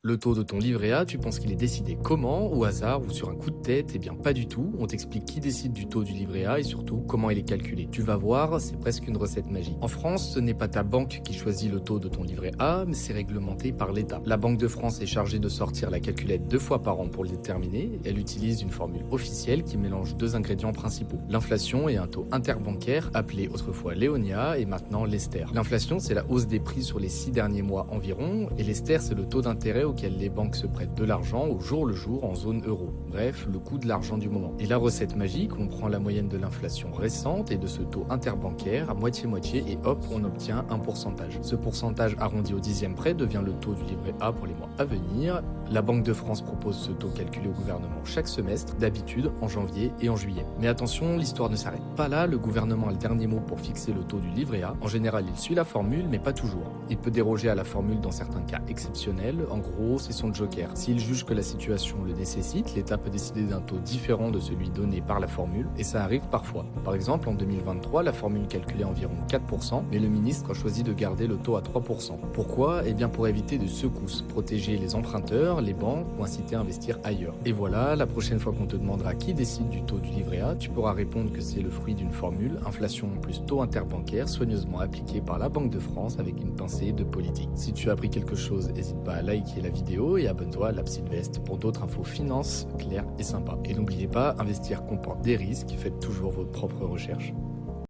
Le taux de ton livret A, tu penses qu'il est décidé comment, au hasard ou sur un coup de tête? Eh bien pas du tout, on t'explique qui décide du taux du livret A et surtout comment il est calculé. Tu vas voir, c'est presque une recette magique. En France, ce n'est pas ta banque qui choisit le taux de ton livret A, mais c'est réglementé par l'État. La Banque de France est chargée de sortir la calculette 2 fois par an pour le déterminer. Elle utilise une formule officielle qui mélange deux ingrédients principaux, l'inflation et un taux interbancaire appelé autrefois Léonia et maintenant l'Ester. L'inflation, c'est la hausse des prix sur les 6 derniers mois environ, et l'Ester, c'est le taux d'intérêt auquel les banques se prêtent de l'argent au jour le jour en zone euro. Bref, le coût de l'argent du moment. Et la recette magique, on prend la moyenne de l'inflation récente et de ce taux interbancaire à moitié-moitié et hop, on obtient un pourcentage. Ce pourcentage arrondi au dixième près devient le taux du livret A pour les mois à venir. La Banque de France propose ce taux calculé au gouvernement chaque semestre, d'habitude en janvier et en juillet. Mais attention, l'histoire ne s'arrête pas là, le gouvernement a le dernier mot pour fixer le taux du livret A. En général, il suit la formule, mais pas toujours. Il peut déroger à la formule dans certains cas exceptionnels. En gros, c'est son joker. S'il juge que la situation le nécessite, l'État peut décider d'un taux différent de celui donné par la formule, et ça arrive parfois. Par exemple, en 2023, la formule calculait environ 4%, mais le ministre a choisi de garder le taux à 3%. Pourquoi? Eh bien pour éviter de secousses, protéger les emprunteurs, les banques ou inciter à investir ailleurs. Et voilà, la prochaine fois qu'on te demandera qui décide du taux du livret A, tu pourras répondre que c'est le fruit d'une formule, inflation plus taux interbancaire, soigneusement appliqué par la Banque de France avec une pincée de politique. Si tu as appris quelque chose, n'hésite pas à liker la vidéo et abonne-toi à l'App Sylvestre pour d'autres infos finances claires et sympas. Et n'oubliez pas, investir comporte des risques, faites toujours vos propres recherches.